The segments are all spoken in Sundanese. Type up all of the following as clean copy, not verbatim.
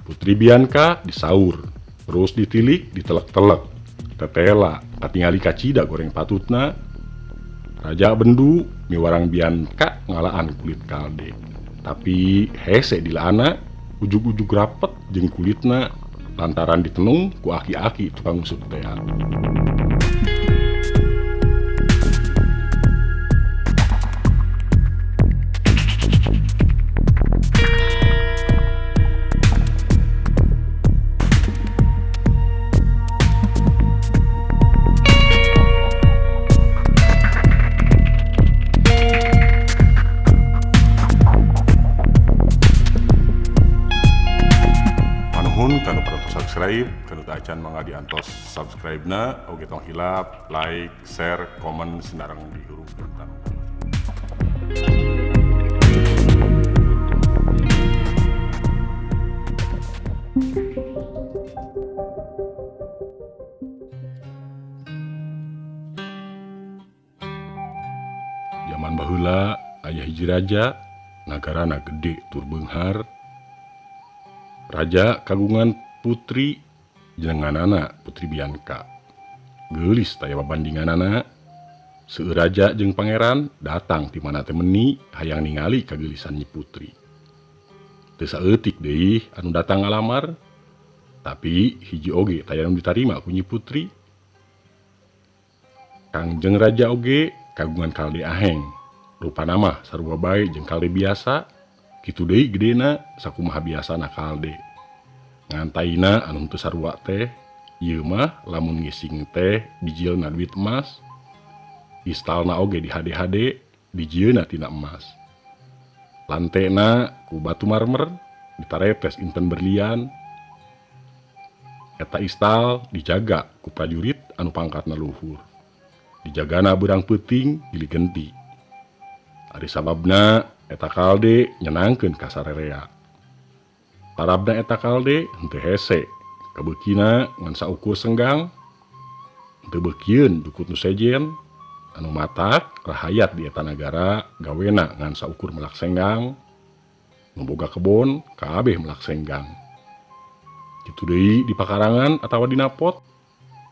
Putri Bianca disaur, terus ditilik, ditelek-telek, tetela, katingali kacida goreng patutna. Raja Bendu miwarang Bianca ngalaan kulit kalde. Tapi hese dilana, ujug-ujug rapet jeung kulitna lantaran ditenung ku aki-aki tukang usuk tea. Kalau pernah subscribe, kalau acan mangga diantos subscribe na, oke tong hilap, like, share, komen, senarang di huruf tentang. Zaman baheula aya hiji raja, nagarana gede tur beunghar. Raja kagungan putri jenenganana Putri Bianca. Geulis taya babandinganana. Seueur raja jeung pangeran datang ti mana teh meuni hayang ningali kageulisan nyi putri. Teu saeutik deui anu datang ngalamar, tapi hiji oge taya anu ditarima ku nyi putri. Kangjeng raja oge kagungan kalde aheng. Rupana mah sarua bae jeung kalde biasa. Kitu deui gedena sakumaha biasana kalde. Ngantaina anu teu sarua teh, ieu mah lamun ngising teh bijilna duit emas. Istalna oge dihade-hade, bijieuna tina emas. Lantena ku batu marmer, ditaretes inten berlian. Eta istal dijaga ku prajurit anu pangkatna luhur. Dijagana beurang peuting pilih genti. Ari sababna eta kalde nyenangkeun ka sarerea. Parabna eta kalde henteu hese, kabeukina ngan saukur senggang, henteu beukieun jukut nu sejen, anu matak rahayat di eta nagara gawena ngan saukur melak senggang, nu boga kebon kabeh melak senggang. Kitu deui di pakarangan atawa di napot,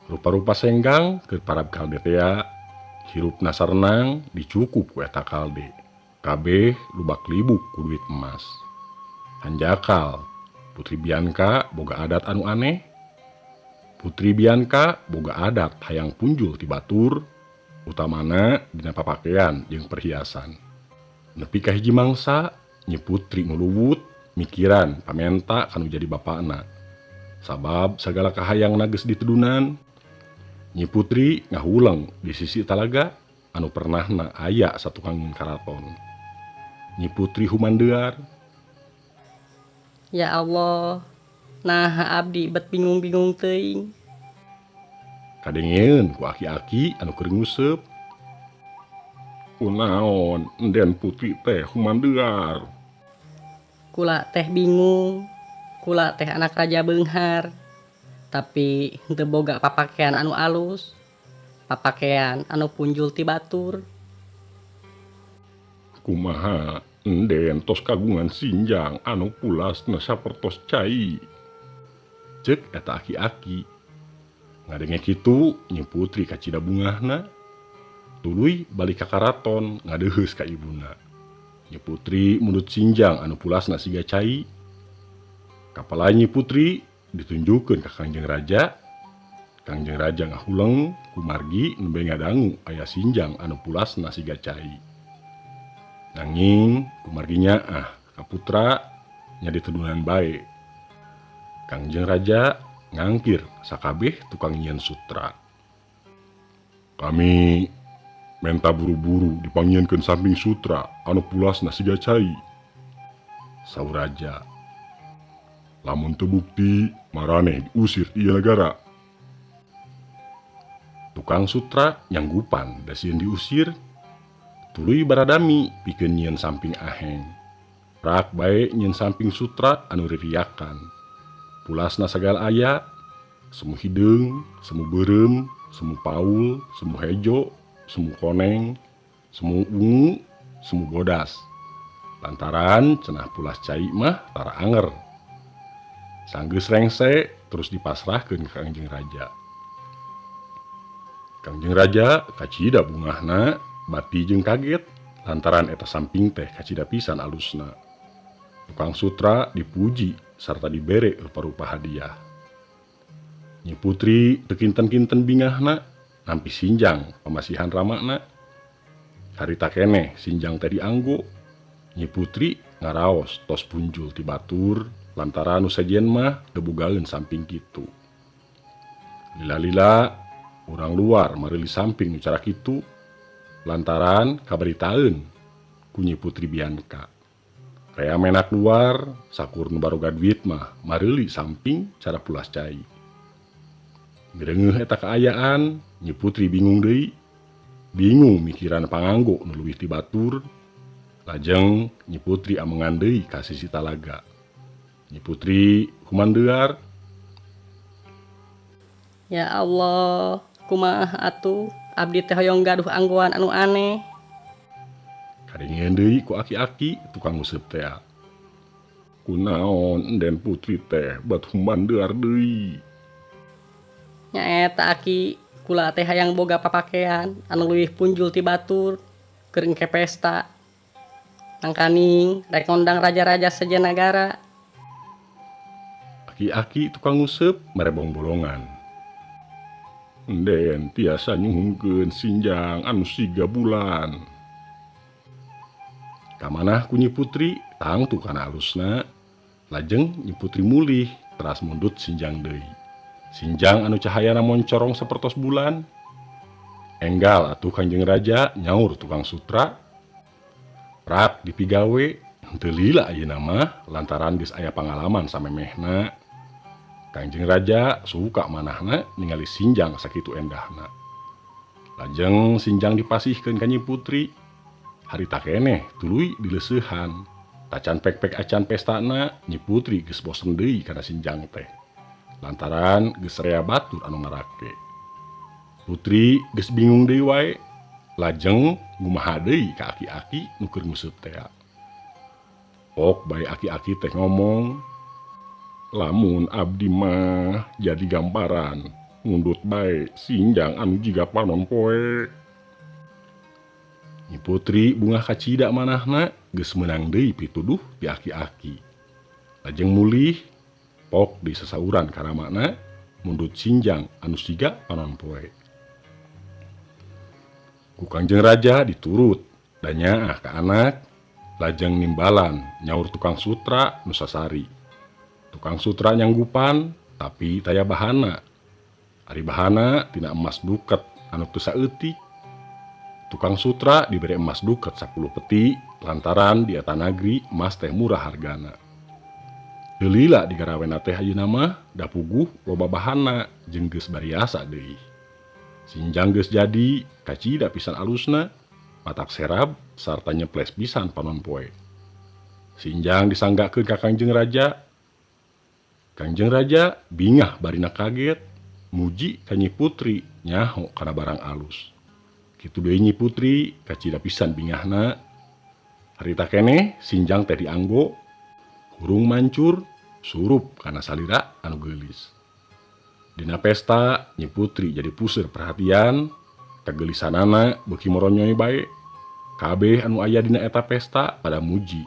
rupa-rupa senggang keur parab kalde tea, hirupna sarenang dicukup ku eta kalde. Kabeh lubak libuk ku duit emas. Hanjakal, Putri Bianca boga adat anu aneh. Putri Bianca boga adat hayang punjul ti batur, utamana dina papakean jeung perhiasan. Nepi ka hiji mangsa, nyi putri nguluwut mikiran pamenta kanu jadi bapakna. Sabab sagala kahayangna geus ditudunan. Nyi putri ngahuleng di sisi talaga anu pernahna aya satukang karaton. Nyi putri humandear. Ya Allah, nah abdi bet bingung-bingung teuing. Kadengeun ku aki-aki anu keur nguseup. Kunaon enden putri teh humandear? Kula teh bingung, kula teh anak raja beunghar, tapi henteu boga papakean anu alus, papakean anu punjul ti batur. Kumaha enden tos kagungan sinjang anu pulasna sapertos cai? Ceuk eta aki-aki. Ngadenge kitu nyi putri kacida bungahna, tuluy balik ka karaton ngadeuheus ka ibuna. Nyi putri mundut sinjang anu pulasna siga cai. Kapala nyi putri ditunjukkeun ka Kangjeng Raja. Kangjeng Raja ngahuleng ku margi nembe ngadangu aya sinjang anu pulasna siga cai. Nanging kumarginya ka putra nya ditudunan bae. Kangjeng Raja ngangkir sakabeh tukang nyieun sutra. Kami menta buru-buru dipanggieunkeun samping sutra anu pulasna siga cai. Saur raja. Lamun teu bukti maraneh diusir ti ieu nagara. Tukang sutra nyanggupan da sieun diusir. Tuluy baradami pikeun nyieun samping aheng. Rak bae nyieun samping sutra anu ririakan. Pulasna sagala aya, semu hideung, semu beureum, semu paul, semu hejo, semu koneng, semu ungu, semu bodas. Lantaran cenah pulas cai mah tara anger. Sanggeus rengse terus dipasrahkeun ka Kangjeng Raja. Kangjeng Raja kacida bungahna, bati jeung kaget lantaran eta samping teh kacida pisan alusna. Tukang sutra dipuji sarta dibere rupa-rupa hadiah. Nyi Putri teu kinten-kinten bingahna nampi sinjang pamasihan ramakna. Harita keneh sinjang teh dianggo, Nyi Putri ngaraos tos punjul ti batur lantaran nu sajen mah teu bogaeun samping kitu. Lila-lila urang luar mareuli samping nu cara kitu lantaran kabaritaeun ku Nyi Putri Bianka. Rea menak luar sakur nu baroga duit mah mareuli samping cara pulas cai. Mireungeuh eta kaayaan, Nyi Putri bingung deui. Bingung mikiran panganggo nu leuwih ti batur. Lajeng Nyi Putri amengan deui ka sisi talaga. Nyi Putri kumandeuar, Ya Allah, kumaha atuh abdi teh hoyong gaduh anggoan anu aneh. Kadengeun deui ku aki-aki tukang nguseup teh. Kunaon Enden Putri teh bat humandeuar deui. Nyaeta aki kula teh hayang boga papakean anu leuwih punjul ti batur keur engke pesta. Nangkaning rek ngondang raja-raja sejenagara. Aki-aki tukang nguseup merebong bolongan. Enden tiasa nyuhungkeun sinjang anu 3 bulan. Kamanah ku Nyi Putri tangtu kana alusna. Lajeng Nyi Putri mulih teras mundut sinjang deui. Sinjang anu cahayana moncorong sapertos bulan. Enggal atuh Kangjeng Raja nyaur tukang sutra. Rak dipigawe teu lila ayeuna mah lantaran geus aya pangalaman samemehna. Kangjeng Raja suka manahna ningali sinjang sakitu endahna. Lajeng sinjang dipasihkeun ka Nyi Putri. Harita keneh tuluy dileuseuhan. Tacan pek-pek acan pestana, Nyi Putri geus bosen deui kana sinjang teh. Lantaran geus rea batur anu ngarake. Putri geus bingung deui wae. Lajeng ngumaha deui ka aki-aki nu keur nguseup teh. Pok bae aki-aki teh ngomong, lamun abdi mah jadi gambaran ngundut bae sinjang anu jiga panon poe. Nyi Putri bungah kacida manahna geus meunang deui pituduh ti aki-aki. Lajeng mulih pok di sasauran karamakna mundut sinjang anu siga panon poe. Ku Kangjeng Raja diturut da nyaah ka anak. Lajeng nimbalan nyaur tukang sutra nu sasari. Tukang sutra nyanggupan tapi taya bahana. Ari bahana tina emas duket anu teu saeutik. Tukang sutra dibere emas duket 10 peti lantaran di eta nagri emas teh murah hargana. Teu lila di garawena teh ayeuna mah da puguh loba bahana jeung geus bariasa deui. Sinjang geus jadi kacida pisan alusna, matak serab sarta nyeples pisan panon poe. Sinjang disanggakeun ka Kangjeng Raja. Kangjeng Raja bingah barina kaget, muji ka Nyi Putri nyaho kana barang alus. Kitu deui Nyi Putri kacida pisan bingahna. Harita keneh sinjang teh dianggo, hurung mancur surup kana salira anu geulis. Dina pesta Nyi Putri jadi puseur perhatian. Kagelisanana beuki moronyoy bae. Kabeh anu aya dina eta pesta pada muji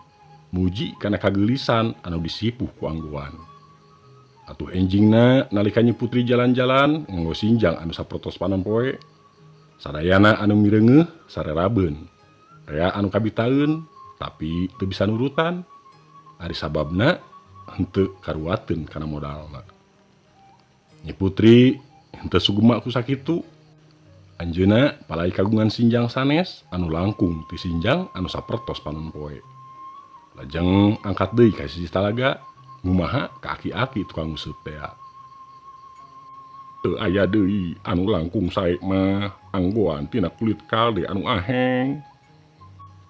kana kagelisan anu disipuh ku anggoan. Atuh enjingna nalika Nyi Putri jalan-jalan nganggo sinjang anu sapertos panon poe. Sadayana anu mireungeuh sarerabeun. Rea anu kabitaeun tapi teu bisa nurutan. Ari sababna henteu karuateun kana modalna. Nyi Putri henteu sugema ku sakitu. Anjeunna palai kagungan sinjang sanes anu langkung ti sinjang anu sapertos panon poe. Lajeng angkat deui ka sisi talaga, ngumaha ka aki-aki tukang nguseup teh. Teu aya deui anu langkung sae mah anggoan tina kulit kalde anu aheng.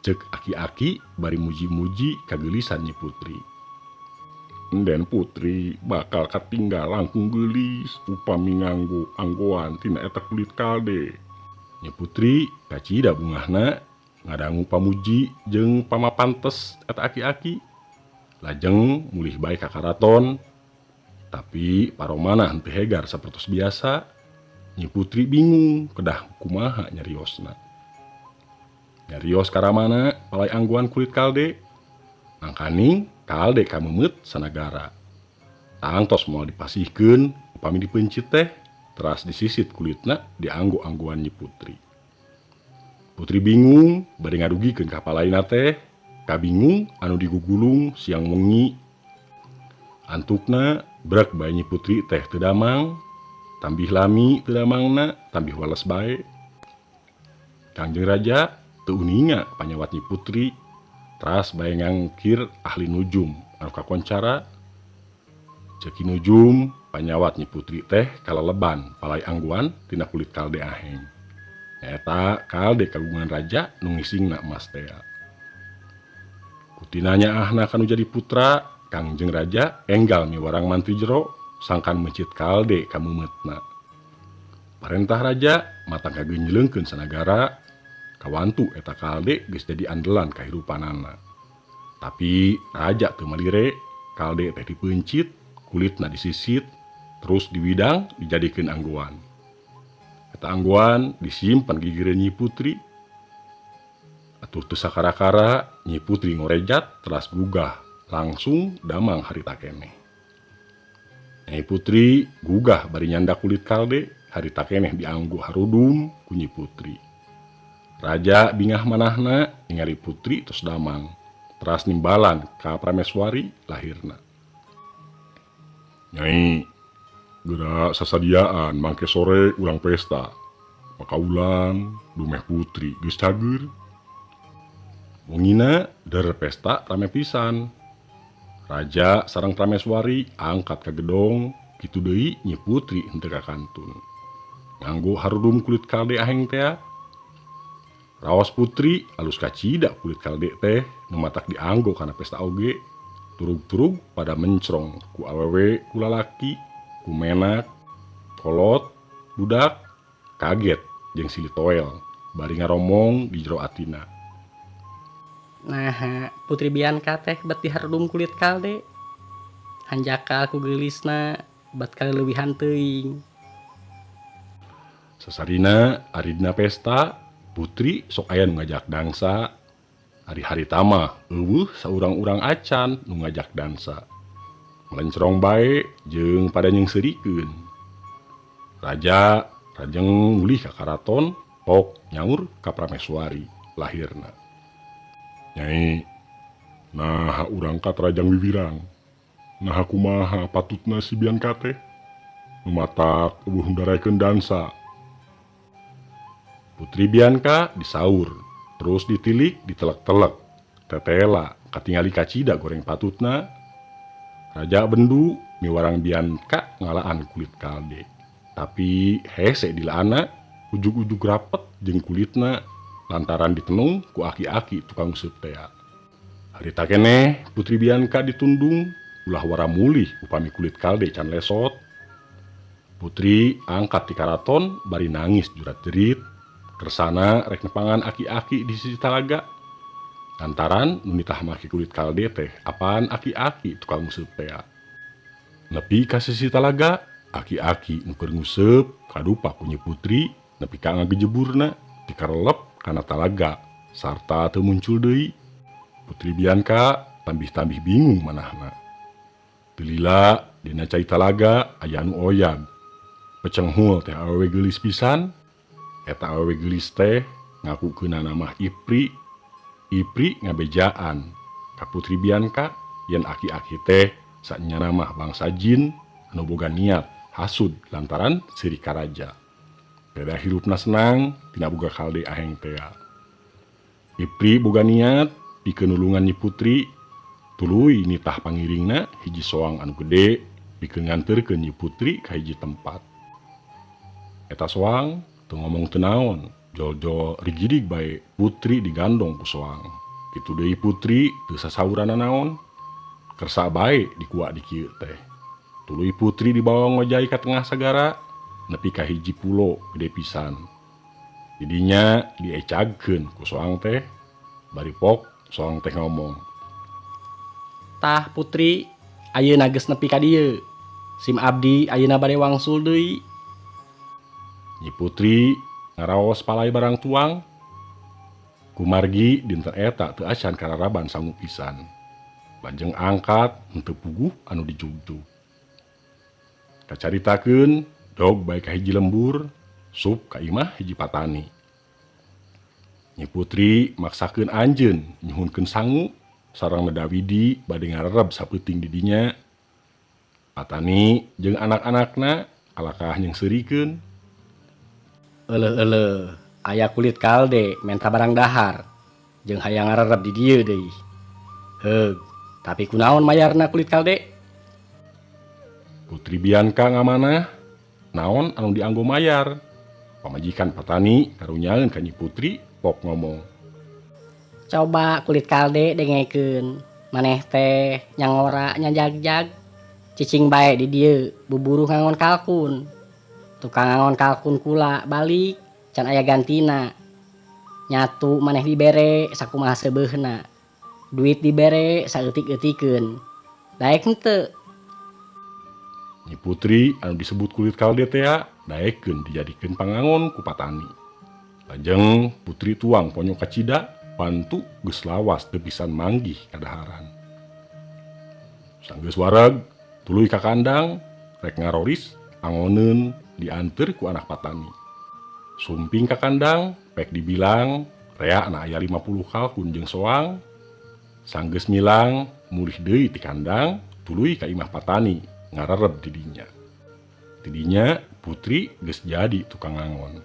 Ceuk aki-aki bari muji-muji kagelisan Nyi Putri. Enden Putri bakal katinggal langkung geulis upami nganggo anggoan tina eta kulit kalde. Nyi Putri kacida bungahna ngadangu pamuji jeung pamapantes eta aki-aki. Lajeng mulih bae ka karaton. Tapi paromana henteu hegar sapertos biasa. Nyi Putri bingung kedah kumaha nyariosna. Nyarios karamana palai angguan kulit kalde. Angkaning kalde kamemet sanagara. Tangtos moal dipasihkeun upami dipencit teh, teras disisit kulitna dianggo-anggoan Nyi Putri. Putri bingung bari ngadugikeun ka palaina teh, kabingung anu digugulung siang wengi. Antukna brek bae Nyi Putri teh teu damang, tambih lami teu damangna, tambih wales bae. Kangjeng Raja teu uninga panyawat Nyi Putri, teras bae ngangkir ahli nujum anu kakoncara. Ceuk nujum panyawat Nyi Putri teh kaleleban palai angguan tina kulit kalde aheng. Nyaeta kalde kagungan raja nu ngisingna emas tea. Kutina nyaahna kanu jadi putra, Kangjeng Raja enggal miwarang mantri jero sangkan mencit kalde kamemetna. Parentah raja matang kagenjleungkeun sanagara, kawantu eta kalde geus jadi andelan kahirupanana. Tapi raja teu malire, kalde teh dipencit, kulitna disisit, terus diwidang dijadikeun anggoan. Eta anggoan disimpen gigireun Nyi Putri. Atuh teu sakara-kara Nyi Putri ngorejat teras gugah langsung damang harita keneh. Nyi Putri gugah bari nyanda kulit kalde, harita keneh dianggo harudum ku Nyi Putri. Raja bingah manahna ningali Putri terus damang, teras nimbalan ka Prameswari lahirna. Nyai, geura sasadiaan mangke sore ulang pesta. Makaulan dumeh Putri geus cager. Wengina der pesta rame pisan. Raja sareng Prameswari angkat ka gedong, kitu deui Nyi Putri henteu kakantun. Nganggo harudum kulit kalde aheng tea. Raos Putri alus kacida kulit kalde teh nu matak dianggo kana pesta oge. Turug-turug pada mencrong ku awewe ku lalaki, ku menak, kolot, budak, kaget jeung silih toel bari ngaromong di jero atina. Nah, Putri Bianka teh bet diharudum kulit kalde. Hanjakal ku geulisna bet kaleuwihan teuing. Sasarina ari dina pesta, Putri sok aya nu ngajak dansa. Hari-hari tama eueuh saurang-urang acan nu ngajak dansa. Melencrong bae jeung pada nyeungseurikeun. Raja rajeng mulih ka karaton, pok nyaur ka Prameswari lahirna. Nyai, naha urang kat Rajang Wiwirang. Naha kumaha patutna si Bianka teh nu matak eueuh ndaraekeun dansa. Putri Bianka disaur, terus ditilik ditelek-telek, tetela katingali kacida goreng patutna. Raja bendu miwarang Bianka ngalaan kulit kalde. Tapi hese dilaana ujug-ujug rapet jeung kulitna lantaran ditenung ku aki-aki tukang useup tea. Harita keneh Putri Bianka ditundung ulah wara mulih upami kulit kalde can lesot. Putri angkat ti karaton bari nangis jurat-jerit. Kersana rek nepangan aki-aki di sisi talaga. Lantaran nu nitah make kulit kalde teh apaan aki-aki tukang nguseup tea. Nepi ka sisi talaga, aki-aki nu keur nguseup kadupa ku Nyi Putri nepi ka ngagejeburna dikarelep kana talaga sarta teu muncul deui. Putri Bianka tambih-tambih bingung manahna. Teu lila dina cai talaga aya anu oyag. Pecenghul teh awewe geulis pisan. Eta awewe geulis teh ngakukeunana mah Ipri. Ipri ngabejaan ka Putri Bianka yen aki-aki teh saenyana mah bangsa jin anu boga niat hasud lantaran seuri ka raja. Beda hirupna senang tina boga kalde aheng tea. Ipri boga niat pikeun nulungan Nyi Putri, tuluy nitah pangiringna hiji soang anu gede pikeun nganterkeun Nyi Putri ka hiji tempat. Eta soang teu ngomong teu naon, jol-jol rigidig bae Putri digandong ku soang. Kitu deui Putri teu sasaurana naon, kersa bae dikuak di kieu teh. Tuluy Putri dibawa ngojai ka tengah sagara, nepi ka hiji pulo gede pisan. Didinya diecagkeun ku soang teh, bari pok soang teh ngomong. Tah Putri, ayeuna geus nepi ka dieu. sim abdi ayeuna bade wangsul deui. Nyi Putri ngaraos palai barang tuang. Kumargi dinten eta teu acan kararaban sangu pisan. Lajeng angkat henteu puguh anu dijugjug. Kacaritakeun dog bae ka hiji lembur, sup ka imah hiji patani. Nyi Putri maksakeun anjeun nyuhunkeun sangu sareng Dawidi bade ngarereb sapeuting di dinya. Patani jeung anak-anakna alakah nyengseurikeun. Euleuh aya kulit kalde menta barang dahar jeung hayang ngarereb di dieu deui. Heug, tapi kunaon mayarna kulit kalde? Putri Bianka ngamanah, naon anu dianggo mayar. Pamajikan patani karunyaeun ka Nyi Putri pok ngomong. Coba kulit kalde dengekeun, maneh teh nyangora nyajagjag, cicing bae di dieu buburu ngangon kalkun. Tukang ngangon kalkun kula balik, can aya gantina. Nyatu maneh dibere sakumaha seubeuhna. Duit dibere saeutik-eutikeun. Daek henteu? Nyi Putri anu disebut kulit kalde teh daekeun dijadikeun pangangon ku patani. Lajeng Putri tuang ponyo kacida pantu geus lawas teu pisan manggih kadaharan. Sanggeus wareg tuluy ka kandang rek ngaroris angoneun dianteur ku anak patani. Sumping ka kandang pek dibilang reana aya 50 kalkun jeung soang. Sanggeus milang mulih deui ti kandang tuluy ka imah patani ngarereb di dinya. Ti dinya Putri geus jadi tukang ngangon.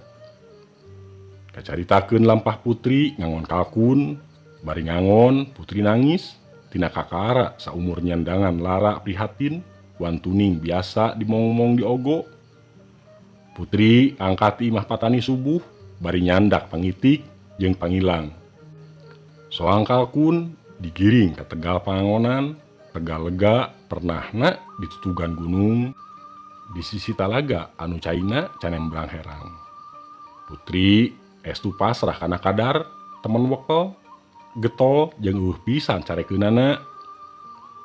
Kacaritakeun lampah Putri ngangon kalkun, bari ngangon Putri nangis tina kakara saumur nyandangan lara prihatin wan tuning biasa dimong-mong di ogo. Putri angkat imah patani subuh bari nyandak pangitik jeung pangilang. Soang kalkun digiring ka tegal pangangonan, tegal lega pernahna di tutugan gunung di sisi talaga anu caina can embrang herang. Putri estu pasrah kana kadar temen wekel getol jeung eueuh pisan carekeunana.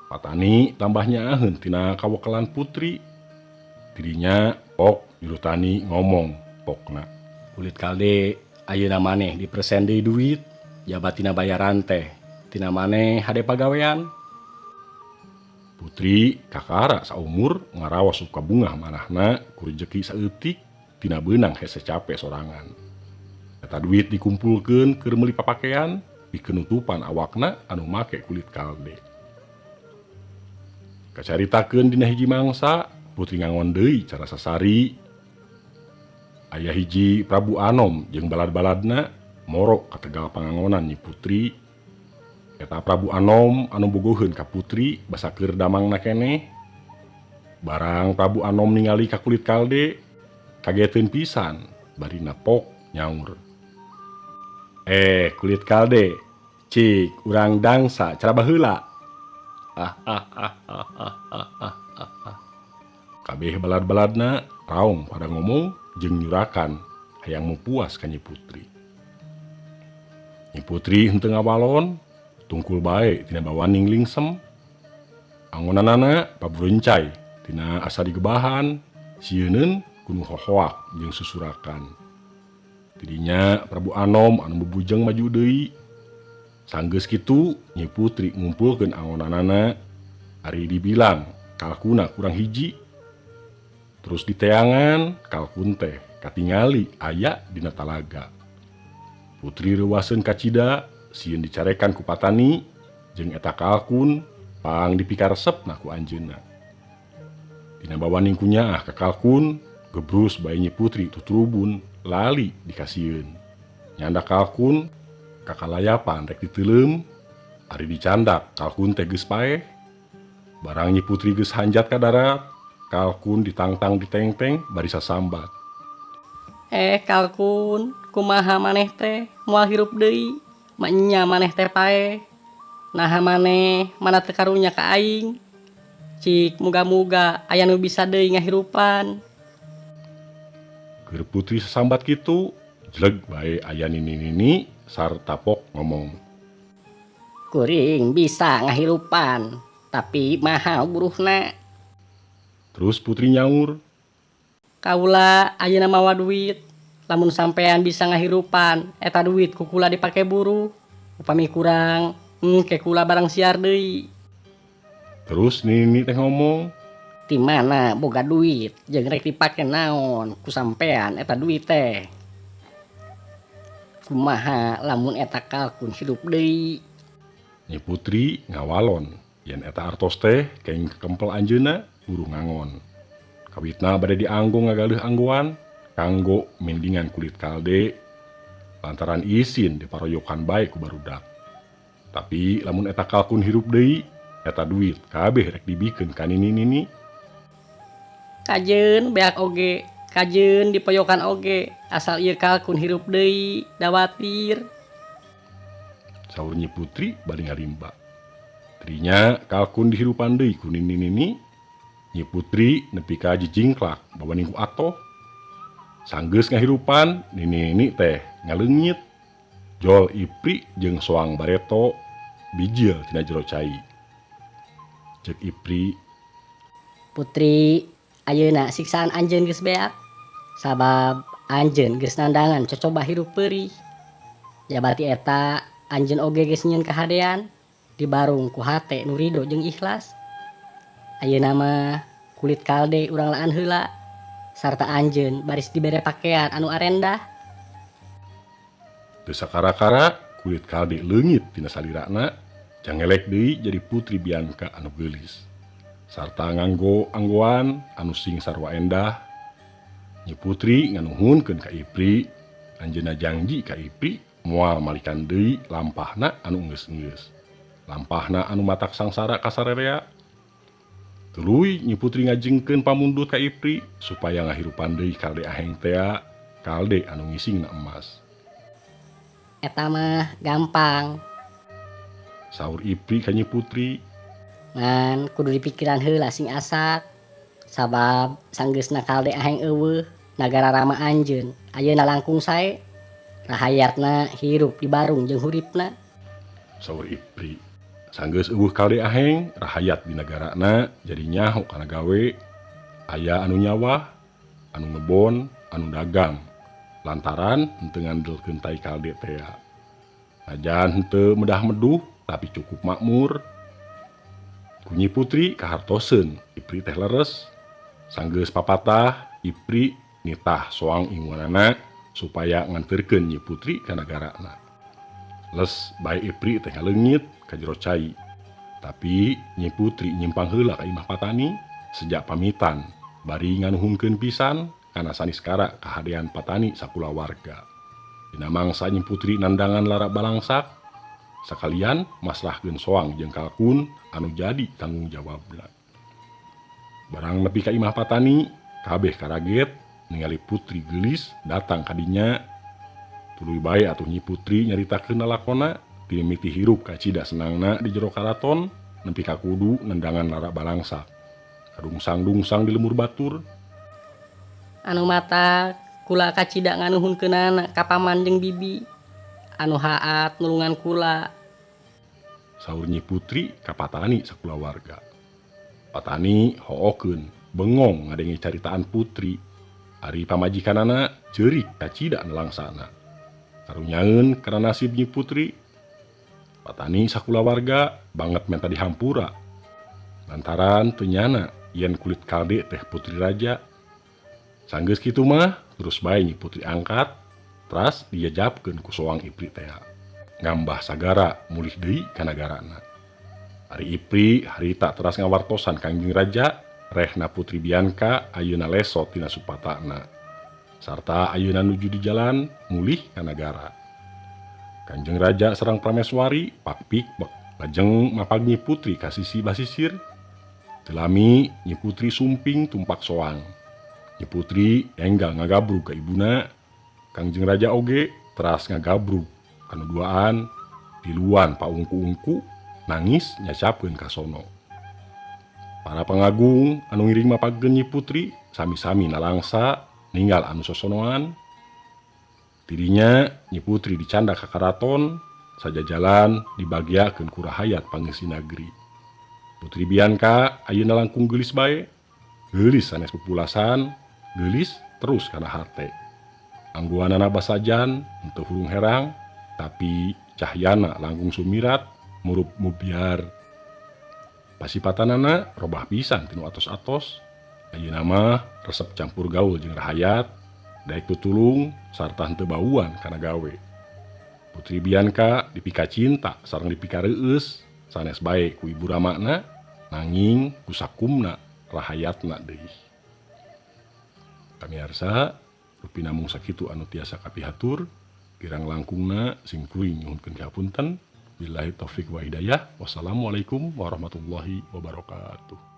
Patani tambah nyaaheun tina kawekelan Putri. Tidinya pok juru tani ngomong pokna. Kulit kalde ayeuna maneh dipersen deui duit, jabat tina bayaran teh tina maneh hade pagawean. Putri kakara saumur ngaraos suka bungah manahna ku rezeki saeutik tina beunang hese capek sorangan. Eta duit dikumpulkeun keur meuli papakean pikeun nutupan awakna anu make kulit kalde. Kacaritakeun dina hiji mangsa Putri ngangon deui cara sasari. Aya hiji Prabu Anom jeung balad-baladna moro ka tegal pangangonan Nyi Putri. Eta Prabu Anom anu bogoheun ka Putri basa keur damangna keneh. Barang Prabu Anom ningali ka kulit kalde kageteun pisan bari napok nyaur. Kulit kalde, cik urang dangsa cara baheula. Kabeh balad-baladna raung pada ngomong jeung nyurakan hayang mupuas ka Nyi Putri. Nyi Putri henteu ngawalon, tungkul bae tina bawaning lingsem. Angonanana paburencai tina asa digebahan, sieuneun kudu hohoak jeung susurakan. Tidinya Prabu Anom anu bebujeng maju deui. Sanggeus kitu Nyi Putri ngumpulkeun angonanana, ari dibilang kalkuna kurang hiji. Terus diteangan kalkun teh katingali aya dina talaga. Putri reuwaseun kacida sieun dicarekan ku patani jeung eta kalkun pang dipikaresepna ku anjeunna. Dina bawaning kunyaah ka kalkun gebrus bae Nyi Putri tuturubun lali dikasieun. Nyanda kalkun kakalayapan rek diteuleum, ari dicandak kalkun teh geus paeh. Barang Nyi Putri geus hanjat ka darat, kalkun ditangtang di teng-teng bari sasambat. Kalkun, kumaha maneh teh moal hirup deui, manya maneh teh paeh. Naha maneh mana teu karunya ka aing. Cik muga-muga aya nu bisa deui ngahirupan. Keur Putri sasambat kitu, jeleg bae aya nini-nini sarta pok ngomong. Kuring bisa ngahirupan, tapi mahal buruhna. Terus putri nyaur, Kaula ayeuna mawa duit. Lamun sampean bisa ngahirupan, eta duit ku kula dipake buru. Upami kurang, ke kula barang siar deui. terus nini teh ngomong, Ti mana boga duit, jeung rek dipake naon ku sampean eta duit teh. Kumaha lamun eta kalkun hirup deui. Nyi putri ngawalon, yen eta artos teh keng kempel anjeuna buru ngangon. Kawitna bade dianggo ngagalih anggoan, kanggo mendingan kulit kalde, lantaran isin diparoyokan bae ku barudak. Tapi lamun eta kalkun hirup deui, eta duit kabeh rek dibikeun ka nini-nini. Kajeun beak oge, kajeun dipoyokan oge, asal ieu kalkun hirup deui, dawatir. Saur Nyi Putri bari ngarimba. Tirinya kalkun dihirupan deui ku nini-nini. Nyi Putri nepi ka jijingklak bawaning ku atoh. Sanggeus ngahirupan, nini-nini teh ngaleungit. Jol Ipri jeung soang bareto bijil tina jero cai. Ceuk Ipri, Putri, ayeuna siksaan anjeun geus beak. Sabab anjeun geus nandangan cocoba hirup peurih. Jabati eta anjeun oge geus nyieun kahadean, dibarung ku hate nu ridho jeung ikhlas. Ayeuna mah kulit kalde urang laan heula, sarta anjeun baris dibere pakean anu arendah. teu sakara-kara kulit kalde leungit tina salirana, jangelek deui jadi putri Bianka anu geulis. Sarta nganggo anggoan anu sing sarua endah. Nyi Putri nganuhunkeun ka Ipri, anjeunna janji ka Ipri moal malikan deui lampahna anu enggeus-enggeus. Lampahna anu matak sangsara ka sararea. Tuluy Nyi Putri ngajengkeun pamundut ka Ipri supaya ngahirupan deui kalde aheng tea, kalde anu ngisingna emas. Eta mah gampang, Saur Ipri ka Nyi Putri, ngan kudu dipikiran heula sing asak. Sabab sanggeusna kalde aheng eueuh, nagara rama anjeun ayeuna langkung sae. Rahayatna hirup di barung jeung huripna. saur Ipri. Sanggeus eueuh kalde aheng, rahayat di nagarana jadi nyaho kana gawe. Aya anu nyawah, anu ngebon, anu dagang. Lantaran henteu ngandelkeun tai kalde tea. Najan henteu medah-meduh, tapi cukup makmur. Ku Nyi Putri kahartoseun Ipri teh leres. Sanggeus papatah, Ipri nitah soang inguanana supaya nganterkeun Nyi Putri ka nagarana. Les bae Ipri teh ngaleungit ka jero cai. Tapi Nyi Putri nyimpang heula ka imah Patani sejak pamitan, bari nganuhunkeun pisan kana saniskara kahadean Patani sakulawarga. Dina mangsa Nyi Putri nandangan lara balangsak, sakalian maslahkeun soang jeung kalkun anu jadi tanggung jawabna. Barang nepi ka imah Patani, kabeh karaget ningali Putri geulis datang ka dinya. Tuluy bae atuh Nyi Putri nyaritakeun lalakonna ti mimiti hirup ka cida senangna di jero karaton nepi ka kudu nandangan lara balangsak. Kadungsang-dungsang di lemur batur. Anu mata kula kacida nganuhunkeunana ka paman jeung bibi. Anu haat nulungan kula. Saur Nyi Putri ka Patani sakulawarga. Patani hookeun bengong ngadengi caritaan Putri. Ari pamajikanana ceurik kacida nelangsana. Karunyaeun kana nasib Nyi Putri. Patani sakulawarga banget menta dihampura. Lantaran teu nyana yen kulit kalde teh putri raja. Sanggeus kitu mah terus bae Nyi Putri angkat, teras diajabkeun ku soang Ipri teh. Ngambah sagara mulih deui ka nagarana. Ari Ipri harita teras ngawartosan Kangjeng Raja rehna Putri Bianka ayeuna lesot tina supatana. Sarta ayeuna nuju di jalan mulih ka nagara. Kanjeng Raja sareng Prameswari pakpik lajeng mapag Nyi Putri ka sisi basisir. Telami Nyi Putri sumping tumpak soang. Nyi Putri enggal ngagabrug ka ibuna. Kangjeng Raja oge teras ngagabrug kanu duaan tiluan paungku-ungku nangis nyacapkeun ka sono. Para pangagung anu ngiring mapagkeun Nyi Putri sami-sami nalangsa ninggal anu sosonoan. Tidinya Nyi Putri dicanda ka karaton, sajajalan dibagiakeun ku rahayat pangeusi nagri. Putri Bianka ayeuna langkung geulis bae, Geulis sanes pupulasan, geulis terus kana hate. Angguanana basajan, henteu hurung herang, tapi cahyana langkung sumirat, murup mubiar. Pasipatanana robah pisan tinu atos-atos. Ayeuna mah resep campur gaul jeung rahayat, daek tutulung sarta henteu bauan kana gawe. Putri Bianca dipika cinta sareng dipika reueus, sanes bae ku ibu ramana, nanging ku sakumna rahayatna deui. Pamirsa, rupi namung sakitu anu tiasa kapihatur, kirang langkungna sing kuring nyuhunkeun hapunten. Billahi taufik wa hidayah. Wassalamualaikum warahmatullahi wabarakatuh.